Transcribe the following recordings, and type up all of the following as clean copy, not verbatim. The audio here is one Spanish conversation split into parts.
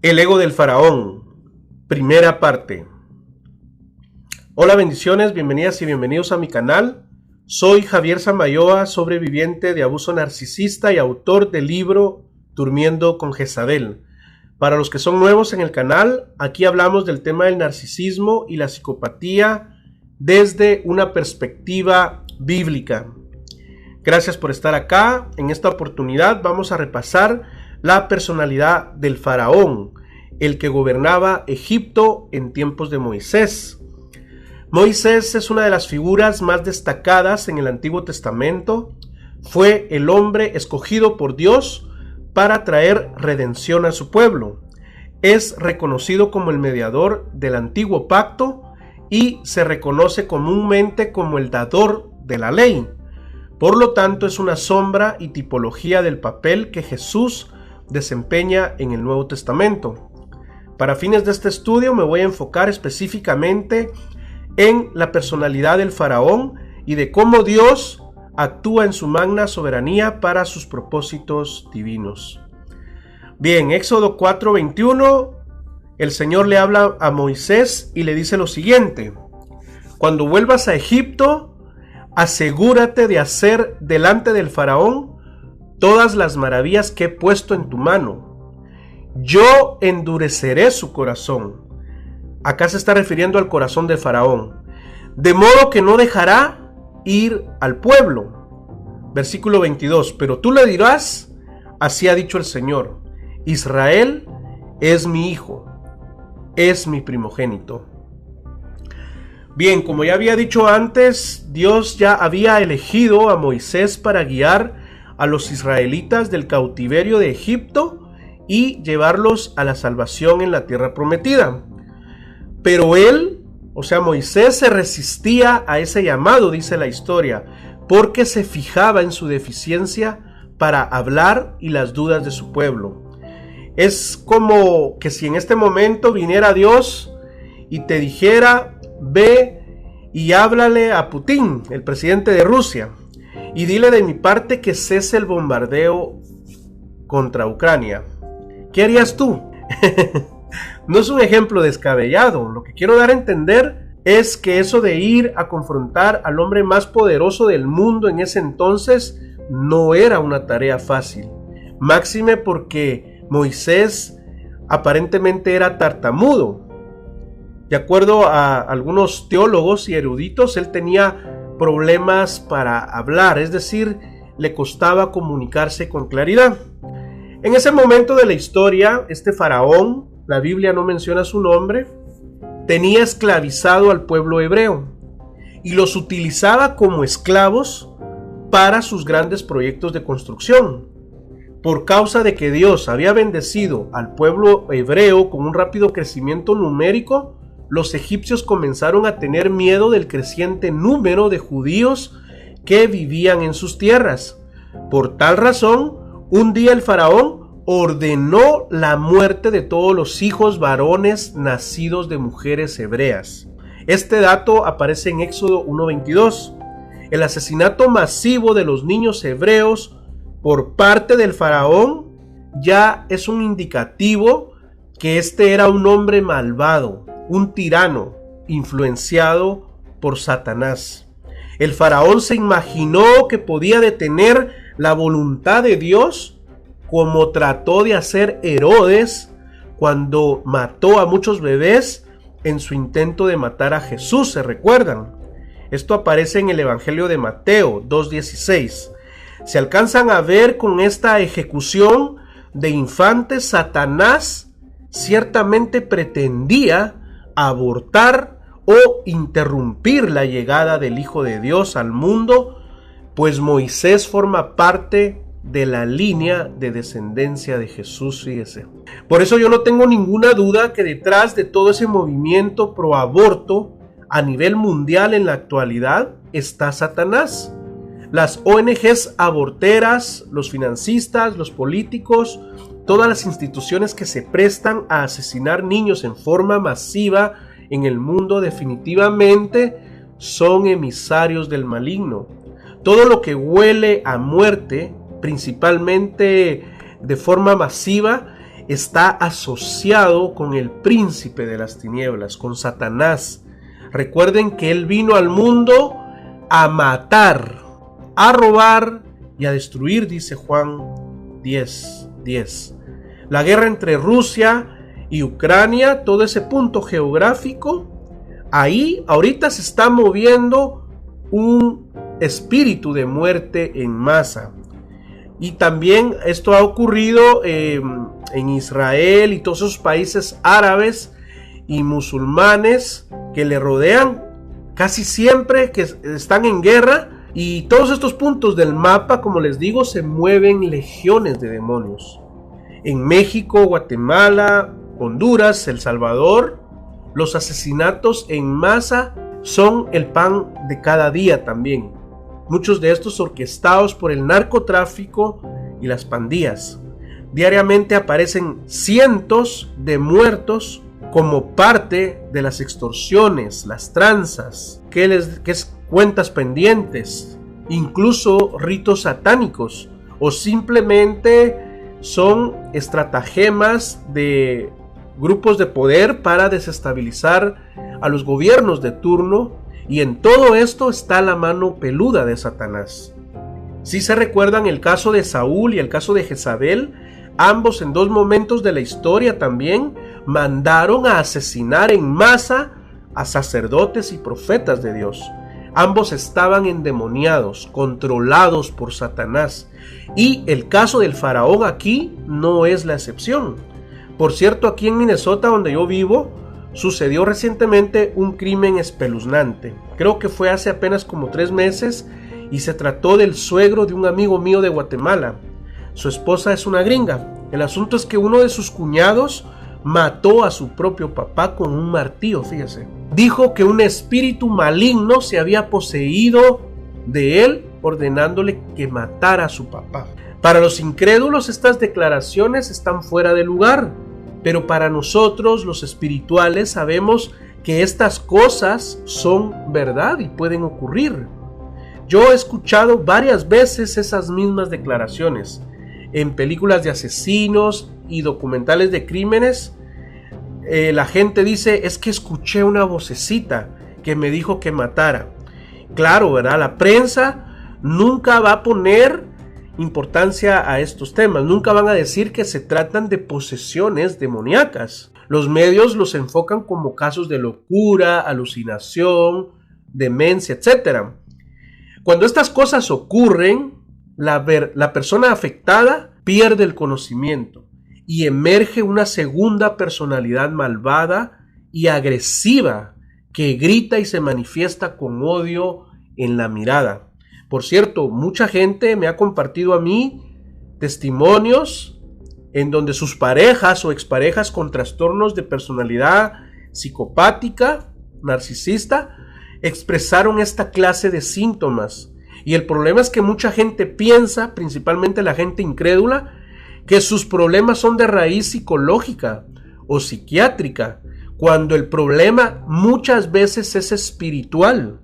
El ego del faraón, primera parte. Hola, bendiciones, bienvenidas y bienvenidos a mi canal. Soy Javier Samayoa, sobreviviente de abuso narcisista y autor del libro Durmiendo con Jezabel. Para los que son nuevos en el canal, aquí hablamos del tema del narcisismo y la psicopatía desde una perspectiva bíblica. Gracias por estar acá. En esta oportunidad vamos a repasar la personalidad del faraón, el que gobernaba Egipto en tiempos de Moisés. Moisés es una de las figuras más destacadas en el Antiguo Testamento. Fue el hombre escogido por Dios para traer redención a su pueblo. Es reconocido como el mediador del Antiguo Pacto y se reconoce comúnmente como el dador de la ley. Por lo tanto, es una sombra y tipología del papel que Jesús desempeña en el Nuevo Testamento. Para fines de este estudio me voy a enfocar específicamente en la personalidad del faraón y de cómo Dios actúa en su magna soberanía para sus propósitos divinos. Bien, Éxodo 4:21, el Señor le habla a Moisés y le dice lo siguiente: cuando vuelvas a Egipto, asegúrate de hacer delante del faraón todas las maravillas que he puesto en tu mano. Yo endureceré su corazón. Acá se está refiriendo al corazón de faraón, de modo que no dejará ir al pueblo. Versículo 22, pero tú le dirás, así ha dicho el Señor, Israel es mi hijo, es mi primogénito. Bien, como ya había dicho antes, Dios ya había elegido a Moisés para guiar a los israelitas del cautiverio de Egipto y llevarlos a la salvación en la tierra prometida. Pero él, o sea Moisés, se resistía a ese llamado, dice la historia, porque se fijaba en su deficiencia para hablar y las dudas de su pueblo. Es como que si en este momento viniera Dios y te dijera: ve y háblale a Putin, el presidente de Rusia, y dile de mi parte que cese el bombardeo contra Ucrania. ¿Qué harías tú? No es un ejemplo descabellado. Lo que quiero dar a entender es que eso de ir a confrontar al hombre más poderoso del mundo en ese entonces no era una tarea fácil. Máxime porque Moisés aparentemente era tartamudo. De acuerdo a algunos teólogos y eruditos, él tenía problemas para hablar, es decir, le costaba comunicarse con claridad. En ese momento de la historia, este faraón, la Biblia no menciona su nombre, tenía esclavizado al pueblo hebreo y los utilizaba como esclavos para sus grandes proyectos de construcción. Por causa de que Dios había bendecido al pueblo hebreo con un rápido crecimiento numérico, los egipcios comenzaron a tener miedo del creciente número de judíos que vivían en sus tierras. Por tal razón, un día el faraón ordenó la muerte de todos los hijos varones nacidos de mujeres hebreas. Este dato aparece en Éxodo 1:22. El asesinato masivo de los niños hebreos por parte del faraón ya es un indicativo que este era un hombre malvado, un tirano influenciado por Satanás. El faraón se imaginó que podía detener la voluntad de Dios, como trató de hacer Herodes cuando mató a muchos bebés en su intento de matar a Jesús, ¿se recuerdan? Esto aparece en el Evangelio de Mateo 2:16. Se alcanzan a ver con esta ejecución de infantes. Satanás ciertamente pretendía abortar o interrumpir la llegada del Hijo de Dios al mundo, pues Moisés forma parte de la línea de descendencia de Jesús, fíjese. Por eso yo no tengo ninguna duda que detrás de todo ese movimiento pro aborto a nivel mundial en la actualidad está Satanás. Las ONGs aborteras, los financistas, los políticos, todas las instituciones que se prestan a asesinar niños en forma masiva en el mundo definitivamente son emisarios del maligno. Todo lo que huele a muerte, principalmente de forma masiva, está asociado con el príncipe de las tinieblas, con Satanás. Recuerden que él vino al mundo a matar, a robar y a destruir, dice Juan 10:10. La guerra entre Rusia y Ucrania, todo ese punto geográfico, ahí ahorita se está moviendo un espíritu de muerte en masa. Y también esto ha ocurrido en Israel y todos esos países árabes y musulmanes que le rodean, casi siempre que están en guerra. Y todos estos puntos del mapa, como les digo, se mueven legiones de demonios. En México, Guatemala, Honduras, El Salvador, los asesinatos en masa son el pan de cada día también. Muchos de estos orquestados por el narcotráfico y las pandillas. Diariamente aparecen cientos de muertos como parte de las extorsiones, las tranzas, cuentas pendientes, incluso ritos satánicos, o simplemente son estratagemas de grupos de poder para desestabilizar a los gobiernos de turno, y en todo esto está la mano peluda de Satanás. Si se recuerdan el caso de Saúl y el caso de Jezabel, ambos en dos momentos de la historia también mandaron a asesinar en masa a sacerdotes y profetas de Dios. Ambos estaban endemoniados, controlados por Satanás. Y el caso del faraón aquí no es la excepción. Por cierto, aquí en Minnesota, donde yo vivo, sucedió recientemente un crimen espeluznante. Creo que fue hace apenas como 3 meses y se trató del suegro de un amigo mío de Guatemala. Su esposa es una gringa. El asunto es que uno de sus cuñados mató a su propio papá con un martillo, fíjese. Dijo que un espíritu maligno se había poseído de él, ordenándole que matara a su papá. Para los incrédulos estas declaraciones están fuera de lugar, pero para nosotros los espirituales sabemos que estas cosas son verdad y pueden ocurrir. Yo he escuchado varias veces esas mismas declaraciones en películas de asesinos y documentales de crímenes. La gente dice, es que escuché una vocecita que me dijo que matara. Claro, ¿verdad? La prensa nunca va a poner importancia a estos temas. Nunca van a decir que se tratan de posesiones demoníacas. Los medios los enfocan como casos de locura, alucinación, demencia, etc. Cuando estas cosas ocurren, la persona afectada pierde el conocimiento y emerge una segunda personalidad malvada y agresiva que grita y se manifiesta con odio en la mirada. Por cierto, mucha gente me ha compartido a mí testimonios en donde sus parejas o exparejas con trastornos de personalidad psicopática, narcisista, expresaron esta clase de síntomas. Y el problema es que mucha gente piensa, principalmente la gente incrédula, que sus problemas son de raíz psicológica o psiquiátrica, cuando el problema muchas veces es espiritual.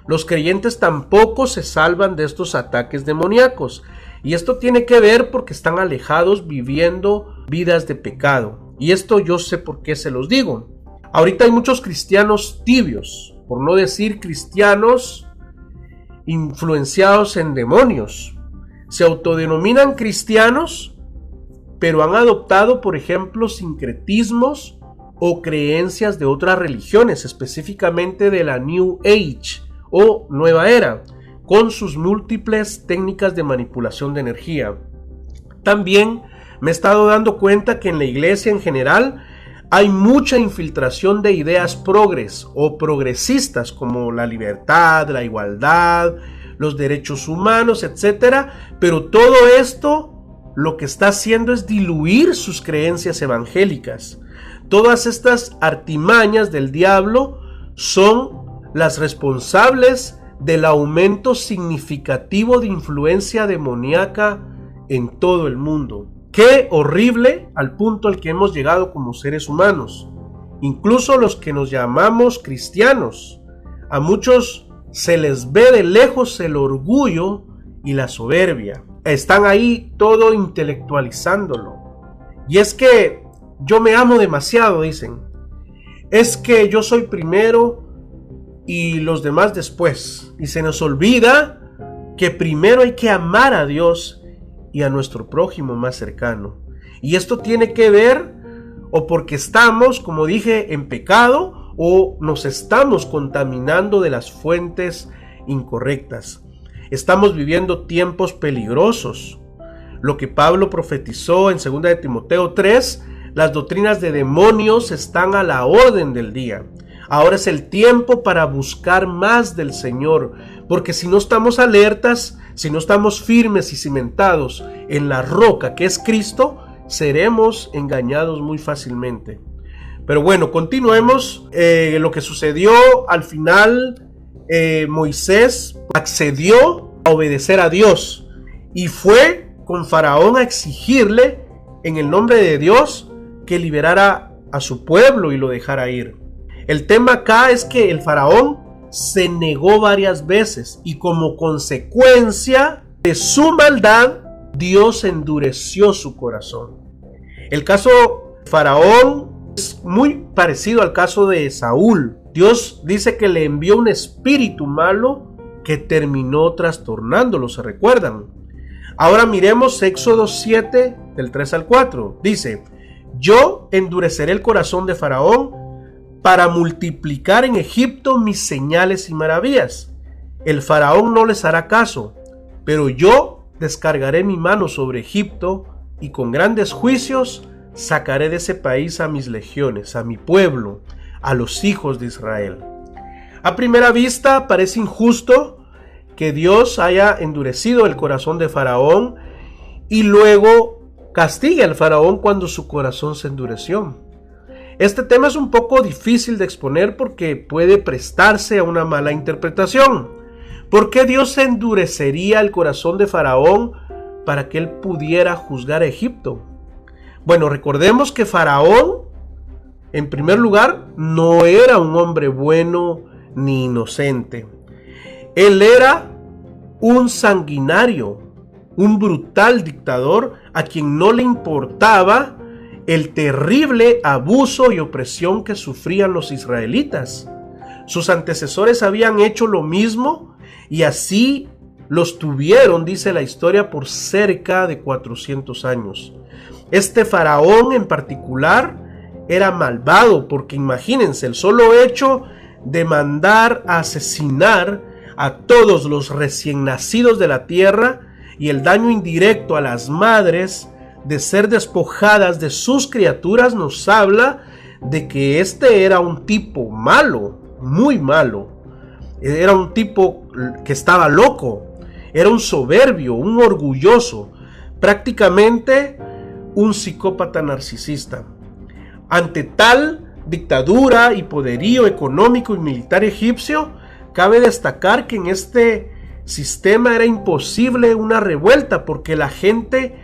Los creyentes tampoco se salvan de estos ataques demoníacos, y esto tiene que ver porque están alejados viviendo vidas de pecado. Y esto yo sé por qué se los digo. Ahorita hay muchos cristianos tibios, por no decir cristianos influenciados en demonios. Se autodenominan cristianos, pero han adoptado, por ejemplo, sincretismos o creencias de otras religiones, específicamente de la New Age o Nueva Era, con sus múltiples técnicas de manipulación de energía. También me he estado dando cuenta que en la iglesia en general hay mucha infiltración de ideas progres o progresistas como la libertad, la igualdad, los derechos humanos, etc. Pero todo esto lo que está haciendo es diluir sus creencias evangélicas. Todas estas artimañas del diablo son las responsables del aumento significativo de influencia demoníaca en todo el mundo. ¡Qué horrible al punto al que hemos llegado como seres humanos! Incluso los que nos llamamos cristianos, a muchos se les ve de lejos el orgullo y la soberbia. Están ahí todo intelectualizándolo Y es que yo me amo demasiado, dicen. Es que yo soy primero y los demás después. Y se nos olvida que primero hay que amar a Dios y a nuestro prójimo más cercano. Y esto tiene que ver o porque estamos, como dije, en pecado, o nos estamos contaminando de las fuentes incorrectas. Estamos viviendo tiempos peligrosos. Lo que Pablo profetizó en 2 de Timoteo 3, las doctrinas de demonios están a la orden del día. Ahora es el tiempo para buscar más del Señor, porque si no estamos alertas, si no estamos firmes y cimentados en la roca que es Cristo, seremos engañados muy fácilmente. Pero bueno, continuemos. Lo que sucedió al final, Moisés accedió a obedecer a Dios y fue con Faraón a exigirle en el nombre de Dios que liberara a su pueblo y lo dejara ir. El tema acá es que el Faraón se negó varias veces y como consecuencia de su maldad, Dios endureció su corazón. El caso de Faraón es muy parecido al caso de Saúl. Dios dice que le envió un espíritu malo que terminó trastornándolo, ¿se recuerdan? Ahora miremos Éxodo 7 del 3 al 4. Dice: yo endureceré el corazón de Faraón para multiplicar en Egipto mis señales y maravillas. El Faraón no les hará caso, pero yo descargaré mi mano sobre Egipto y con grandes juicios sacaré de ese país a mis legiones, a mi pueblo, a los hijos de Israel. A primera vista parece injusto que Dios haya endurecido el corazón de Faraón y luego castigue al Faraón cuando su corazón se endureció. Este tema es un poco difícil de exponer porque puede prestarse a una mala interpretación. ¿Por qué Dios endurecería el corazón de Faraón para que él pudiera juzgar a Egipto? Bueno, recordemos que Faraón, en primer lugar, no era un hombre bueno ni inocente. Él era un sanguinario, un brutal dictador a quien no le importaba el terrible abuso y opresión que sufrían los israelitas. Sus antecesores habían hecho lo mismo y así los tuvieron, dice la historia, por cerca de 400 años. Este faraón en particular era malvado porque imagínense el solo hecho de mandar a asesinar a todos los recién nacidos de la tierra y el daño indirecto a las madres de ser despojadas de sus criaturas nos habla de que este era un tipo malo, muy malo. Era un tipo que estaba loco, era un soberbio, un orgulloso, prácticamente un psicópata narcisista. Ante tal dictadura y poderío económico y militar egipcio, cabe destacar que en este sistema era imposible una revuelta porque la gente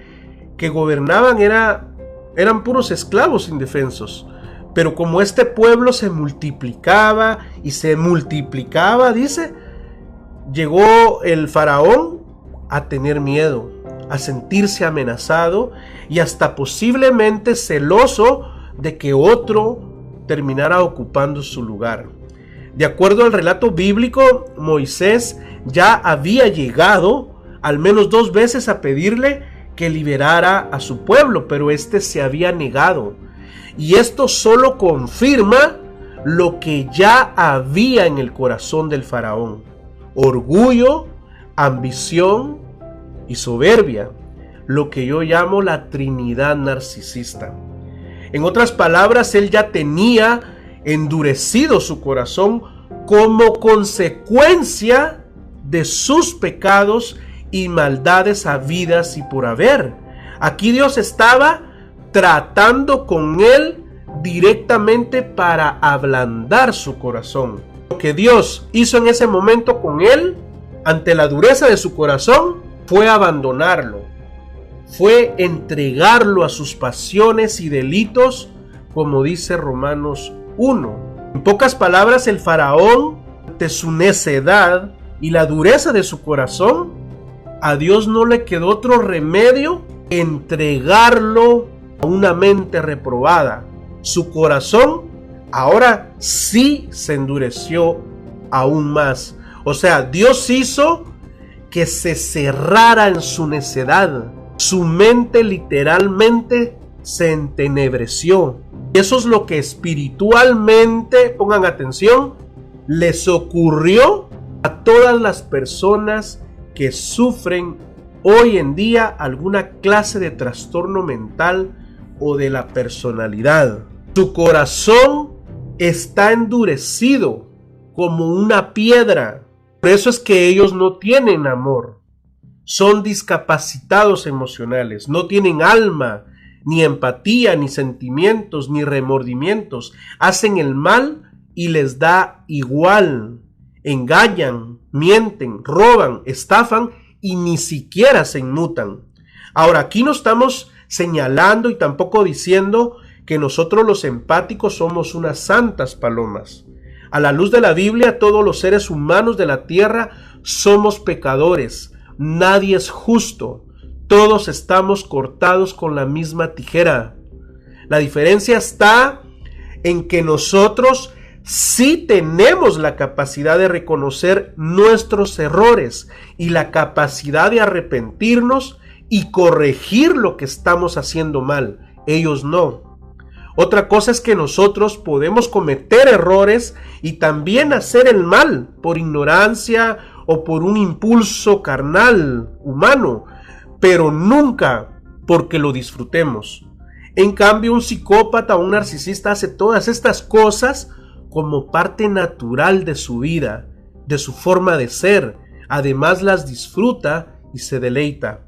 que gobernaban eran puros esclavos indefensos. Pero como este pueblo se multiplicaba y se multiplicaba, dice, llegó el faraón a tener miedo, a sentirse amenazado y hasta posiblemente celoso de que otro terminara ocupando su lugar. De acuerdo al relato bíblico, Moisés ya había llegado al menos 2 veces a pedirle que liberara a su pueblo, pero este se había negado. Y esto solo confirma lo que ya había en el corazón del faraón: orgullo, ambición y soberbia, lo que yo llamo la Trinidad narcisista. En otras palabras, él ya tenía endurecido su corazón como consecuencia de sus pecados y maldades habidas y por haber. Aquí Dios estaba tratando con él directamente para ablandar su corazón. Lo que Dios hizo en ese momento con él, ante la dureza de su corazón, fue abandonarlo, fue entregarlo a sus pasiones y delitos, como dice Romanos 1. En pocas palabras, el faraón, ante su necedad y la dureza de su corazón, a Dios no le quedó otro remedio que entregarlo a una mente reprobada. Su corazón ahora sí se endureció aún más. O sea, Dios hizo que se cerrara en su necedad. Su mente literalmente se entenebreció. Y eso es lo que espiritualmente, pongan atención, les ocurrió a todas las personas que sufren hoy en día alguna clase de trastorno mental o de la personalidad. Su corazón está endurecido como una piedra. Por eso es que ellos no tienen amor. Son discapacitados emocionales, no tienen alma, ni empatía, ni sentimientos, ni remordimientos. Hacen el mal y les da igual. Engañan, mienten, roban, estafan y ni siquiera se inmutan. Ahora, aquí no estamos señalando y tampoco diciendo que nosotros los empáticos somos unas santas palomas. A la luz de la Biblia, todos los seres humanos de la tierra somos pecadores. Nadie es justo. Todos estamos cortados con la misma tijera. La diferencia está en que nosotros sí tenemos la capacidad de reconocer nuestros errores y la capacidad de arrepentirnos y corregir lo que estamos haciendo mal. Ellos no. Otra cosa es que nosotros podemos cometer errores y también hacer el mal por ignorancia o por un impulso carnal, humano, pero nunca porque lo disfrutemos. En cambio, un psicópata o un narcisista hace todas estas cosas como parte natural de su vida, de su forma de ser. Además, las disfruta y se deleita.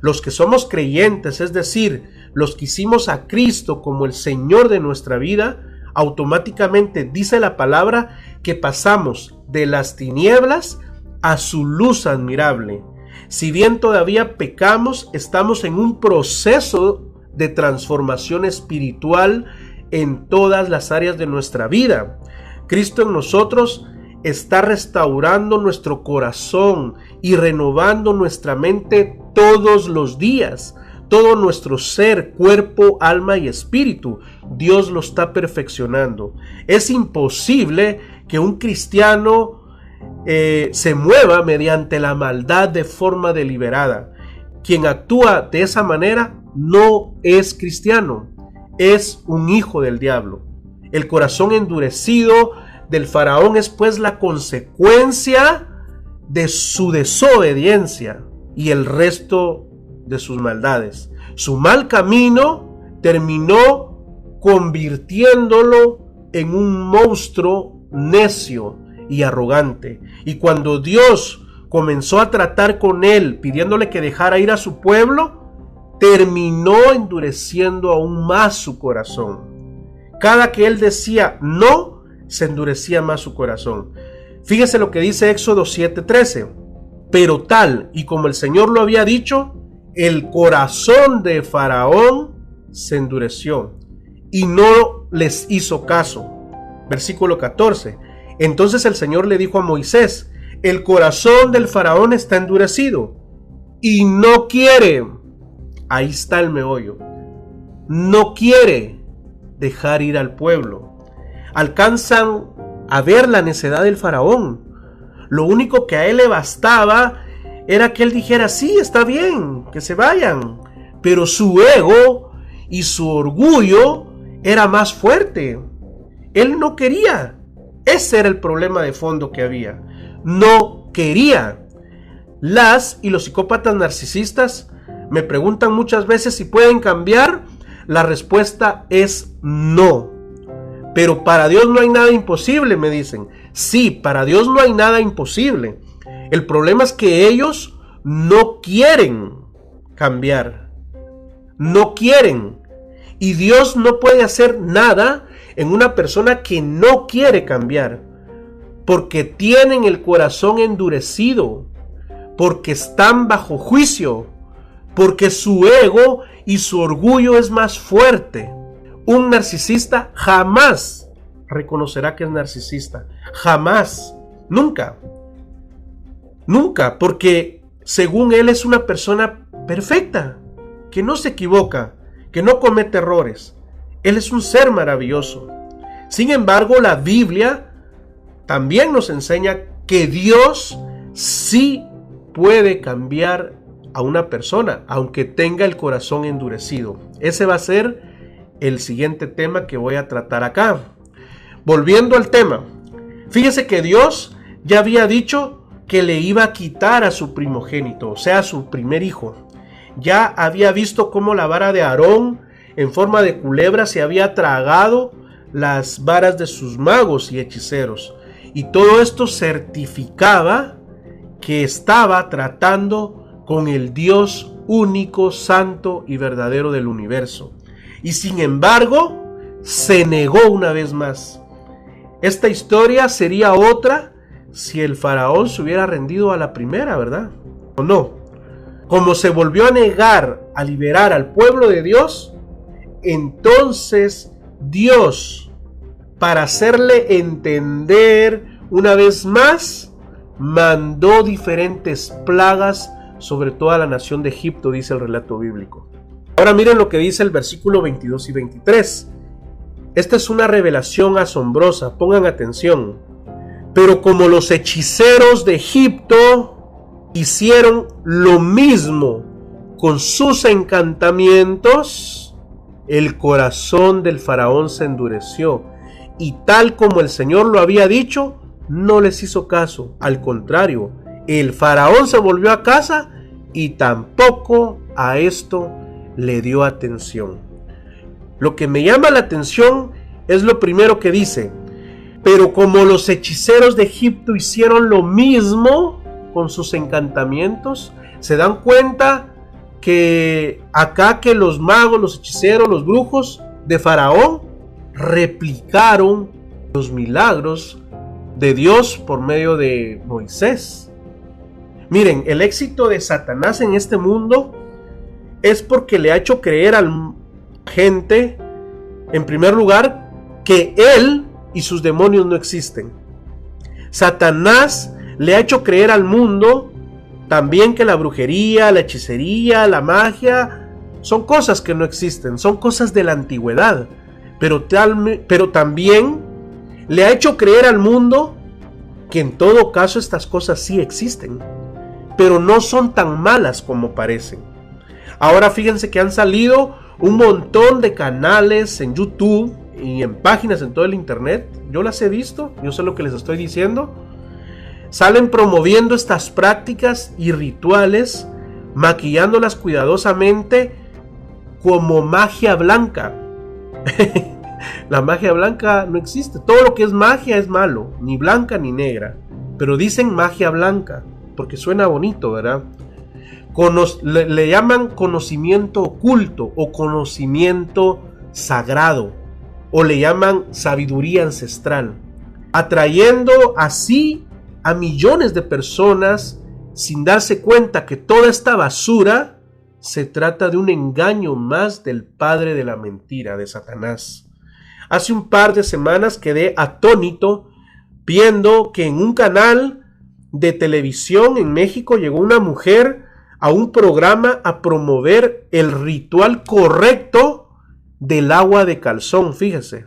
Los que somos creyentes, es decir, los que hicimos a Cristo como el Señor de nuestra vida, automáticamente dice la palabra que pasamos de las tinieblas a su luz admirable. Si bien todavía pecamos, estamos en un proceso de transformación espiritual en todas las áreas de nuestra vida. Cristo en nosotros está restaurando nuestro corazón y renovando nuestra mente todos los días. Todo nuestro ser, cuerpo, alma y espíritu, Dios lo está perfeccionando. Es imposible que un cristiano se mueva mediante la maldad de forma deliberada. Quien actúa de esa manera no es cristiano, es un hijo del diablo. El corazón endurecido del faraón es pues la consecuencia de su desobediencia y el resto de sus maldades. Su mal camino terminó convirtiéndolo en un monstruo necio y arrogante. Y cuando Dios comenzó a tratar con él, pidiéndole que dejara ir a su pueblo, terminó endureciendo aún más su corazón. Cada que él decía no, se endurecía más su corazón. Fíjese lo que dice Éxodo 7:13. Pero tal y como el Señor lo había dicho, el corazón de Faraón se endureció y no les hizo caso. Versículo 14. Entonces el Señor le dijo a Moisés: el corazón del Faraón está endurecido y no quiere, ahí está el meollo, no quiere dejar ir al pueblo. Alcanzan a ver la necedad del Faraón. Lo único que a él le bastaba era que él dijera: sí, está bien, que se vayan. Pero su ego y su orgullo era más fuerte. Él no quería. Ese era el problema de fondo que había. No quería. Las y los psicópatas narcisistas me preguntan muchas veces si pueden cambiar. La respuesta es no. Pero para Dios no hay nada imposible, me dicen. Sí, para Dios no hay nada imposible. El problema es que ellos no quieren cambiar. No quieren. Y Dios no puede hacer nada en una persona que no quiere cambiar. Porque tienen el corazón endurecido. Porque están bajo juicio. Porque su ego y su orgullo es más fuerte. Un narcisista jamás reconocerá que es narcisista. Jamás. Nunca. Nunca. Porque según él es una persona perfecta. Que no se equivoca. que no comete errores. Él es un ser maravilloso. Sin embargo, la Biblia también nos enseña que Dios sí puede cambiar a una persona, aunque tenga el corazón endurecido. Ese va a ser el siguiente tema que voy a tratar acá. Volviendo al tema, fíjese que Dios ya había dicho que le iba a quitar a su primogénito, o sea, a su primer hijo. Ya había visto cómo la vara de Aarón en forma de culebra se había tragado las varas de sus magos y hechiceros. Y todo esto certificaba que estaba tratando con el Dios único, santo y verdadero del universo. Y sin embargo, se negó una vez más. Esta historia sería otra si el faraón se hubiera rendido a la primera, ¿verdad? ¿O no? Como se volvió a negar a liberar al pueblo de Dios, entonces Dios, para hacerle entender una vez más, mandó diferentes plagas sobre toda la nación de Egipto, dice el relato bíblico. Ahora miren lo que dice el versículo 22 y 23. Esta es una revelación asombrosa, pongan atención. Pero como los hechiceros de Egipto hicieron lo mismo con sus encantamientos, el corazón del faraón se endureció, y tal como el Señor lo había dicho, no les hizo caso. Al contrario, el faraón se volvió a casa y tampoco a esto le dio atención. Lo que me llama la atención es lo primero que dice: pero como los hechiceros de Egipto hicieron lo mismo con sus encantamientos. Se dan cuenta que acá que los magos, los hechiceros, los brujos de Faraón replicaron los milagros de Dios por medio de Moisés. Miren, el éxito de Satanás en este mundo es porque le ha hecho creer a la gente, en primer lugar, que él y sus demonios no existen. Satanás le ha hecho creer al mundo también que la brujería, la hechicería, la magia son cosas que no existen, son cosas de la antigüedad. Pero también le ha hecho creer al mundo que en todo caso estas cosas sí existen, pero no son tan malas como parecen. Ahora fíjense que han salido un montón de canales en YouTube y en páginas en todo el internet. Yo las he visto, yo sé lo que les estoy diciendo. Salen promoviendo estas prácticas y rituales, maquillándolas cuidadosamente como magia blanca. La magia blanca no existe. Todo lo que es magia es malo, ni blanca ni negra. Pero dicen magia blanca porque suena bonito, ¿verdad? Le llaman conocimiento oculto o conocimiento sagrado, o le llaman sabiduría ancestral, atrayendo así a millones de personas sin darse cuenta que toda esta basura se trata de un engaño más del padre de la mentira, de Satanás. Hace un par de semanas quedé atónito viendo que en un canal de televisión en México llegó una mujer a un programa a promover el ritual correcto del agua de calzón. Fíjese,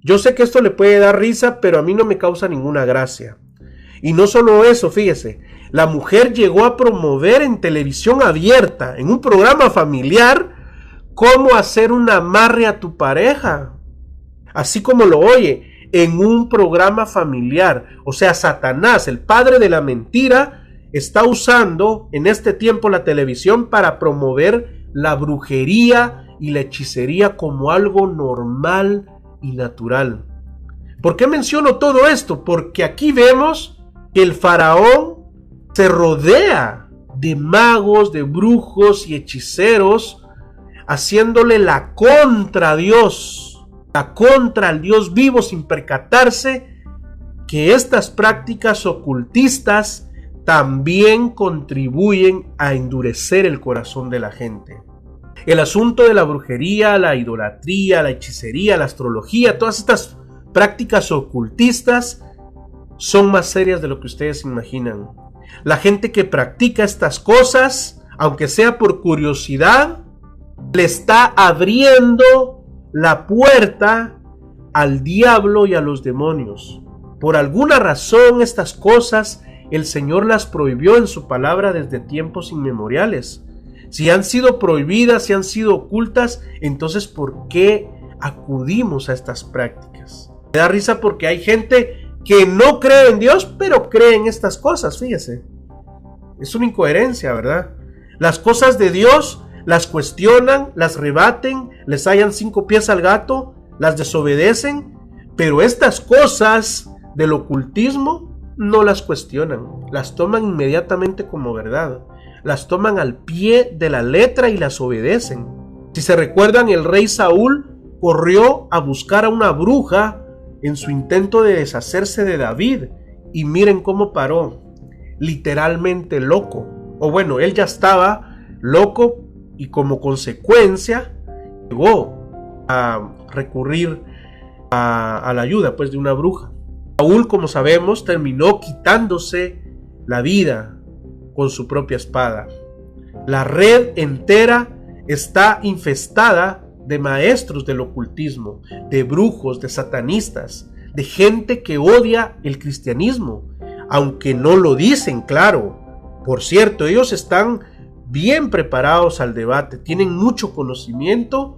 yo sé que esto le puede dar risa, pero a mí no me causa ninguna gracia. Y no solo eso, fíjese, la mujer llegó a promover en televisión abierta, en un programa familiar, cómo hacer un amarre a tu pareja. Así como lo oye, en un programa familiar. O sea, Satanás, el padre de la mentira, está usando en este tiempo la televisión para promover la brujería y la hechicería como algo normal y natural. ¿Por qué menciono todo esto? Porque aquí vemos que el faraón se rodea de magos, de brujos y hechiceros, haciéndole la contra a Dios, la contra al Dios vivo, sin percatarse que estas prácticas ocultistas también contribuyen a endurecer el corazón de la gente. El asunto de la brujería, la idolatría, la hechicería, la astrología, todas estas prácticas ocultistas son más serias de lo que ustedes imaginan. La gente que practica estas cosas, aunque sea por curiosidad, Le está abriendo la puerta al diablo y a los demonios. Por alguna razón estas cosas el Señor las prohibió en su palabra desde tiempos inmemoriales. Si han sido prohibidas, si han sido ocultas, entonces ¿por qué acudimos a estas prácticas? Me da risa porque hay gente que no cree en Dios, pero cree en estas cosas, fíjese. Es una incoherencia, ¿verdad? Las cosas de Dios las cuestionan, las rebaten, les hallan 5 pies al gato, las desobedecen, pero estas cosas del ocultismo no las cuestionan, las toman inmediatamente como verdad, las toman al pie de la letra y las obedecen. Si se recuerdan, el rey Saúl corrió a buscar a una bruja en su intento de deshacerse de David, y miren cómo paró, literalmente loco. O bueno, él ya estaba loco y como consecuencia llegó a recurrir a la ayuda pues de una bruja. Saúl, como sabemos, terminó quitándose la vida con su propia espada. La red entera está infestada de maestros del ocultismo, de brujos, de satanistas, de gente que odia el cristianismo, aunque no lo dicen, claro. Por cierto, ellos están bien preparados al debate, tienen mucho conocimiento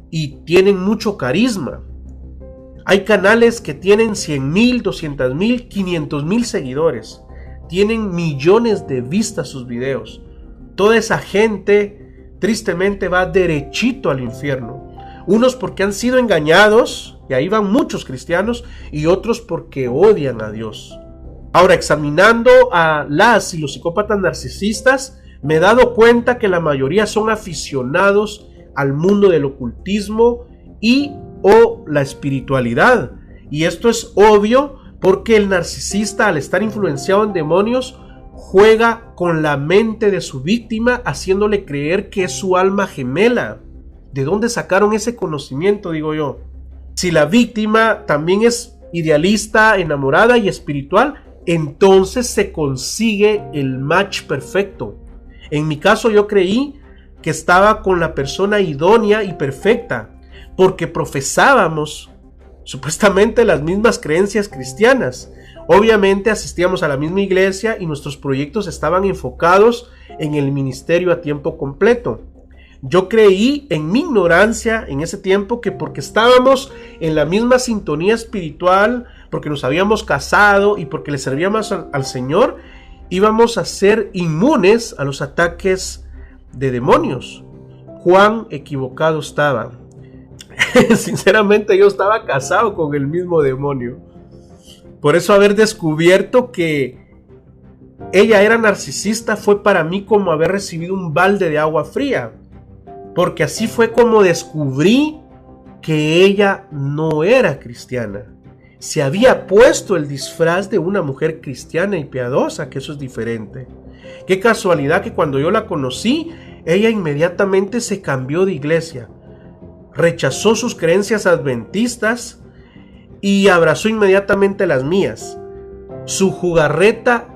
y tienen mucho carisma. Hay canales que tienen 100,000, 200,000, 500,000 seguidores. Tienen millones de vistas sus videos. Toda esa gente tristemente va derechito al infierno. Unos porque han sido engañados, y ahí van muchos cristianos, y otros porque odian a Dios. Ahora, examinando a las y los psicópatas narcisistas, me he dado cuenta que la mayoría son aficionados al mundo del ocultismo y o la espiritualidad. Y esto es obvio porque el narcisista, al estar influenciado en demonios, juega con la mente de su víctima, haciéndole creer que es su alma gemela. ¿De dónde sacaron ese conocimiento, digo yo? Si la víctima también es idealista, enamorada y espiritual, entonces se consigue el match perfecto. En mi caso, yo creí que estaba con la persona idónea y perfecta, porque profesábamos supuestamente las mismas creencias cristianas. Obviamente asistíamos a la misma iglesia y nuestros proyectos estaban enfocados en el ministerio a tiempo completo. Yo creí en mi ignorancia en ese tiempo que porque estábamos en la misma sintonía espiritual, porque nos habíamos casado y porque le servíamos al Señor, íbamos a ser inmunes a los ataques de demonios. Cuán equivocado estaba. Sinceramente, yo estaba casado con el mismo demonio. Por eso haber descubierto que ella era narcisista fue para mí como haber recibido un balde de agua fría, porque así fue como descubrí que ella no era cristiana. Se había puesto el disfraz de una mujer cristiana y piadosa, que eso es diferente. Qué casualidad que cuando yo la conocí, ella inmediatamente se cambió de iglesia, rechazó sus creencias adventistas y abrazó inmediatamente las mías. Su jugarreta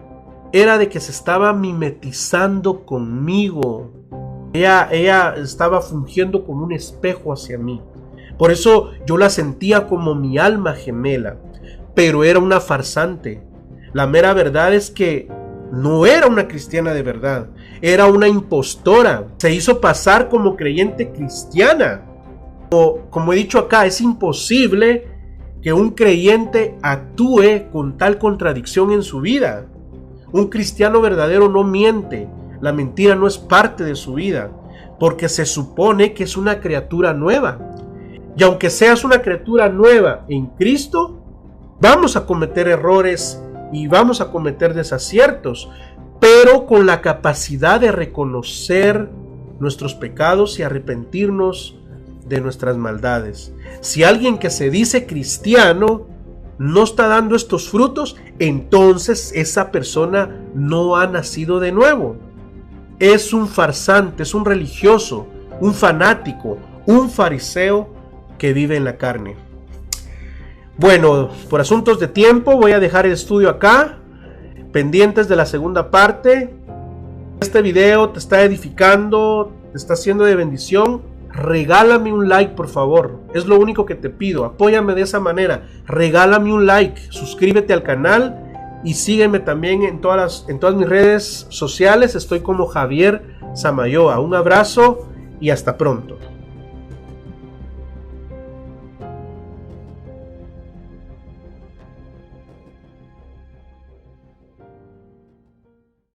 era de que se estaba mimetizando conmigo. Ella estaba fungiendo como un espejo hacia mí. Por eso yo la sentía como mi alma gemela, pero era una farsante. La mera verdad es que no era una cristiana de verdad, era una impostora. Se hizo pasar como creyente cristiana. Como he dicho acá, es imposible que un creyente actúe con tal contradicción en su vida. Un cristiano verdadero no miente, la mentira no es parte de su vida, porque se supone que es una criatura nueva. Y aunque seas una criatura nueva en Cristo, vamos a cometer errores y vamos a cometer desaciertos, pero con la capacidad de reconocer nuestros pecados y arrepentirnos de nuestras maldades. Si alguien que se dice cristiano no está dando estos frutos, entonces esa persona no ha nacido de nuevo. Es un farsante, es un religioso, un fanático, un fariseo que vive en la carne. Bueno, por asuntos de tiempo voy a dejar el estudio acá, pendientes de la segunda parte. Este video te está edificando, te está siendo de bendición, regálame un like, por favor. Es lo único que te pido. Apóyame de esa manera. Regálame un like, suscríbete al canal y sígueme también en todas mis redes sociales. Estoy como Javier Samayoa. Un abrazo y hasta pronto.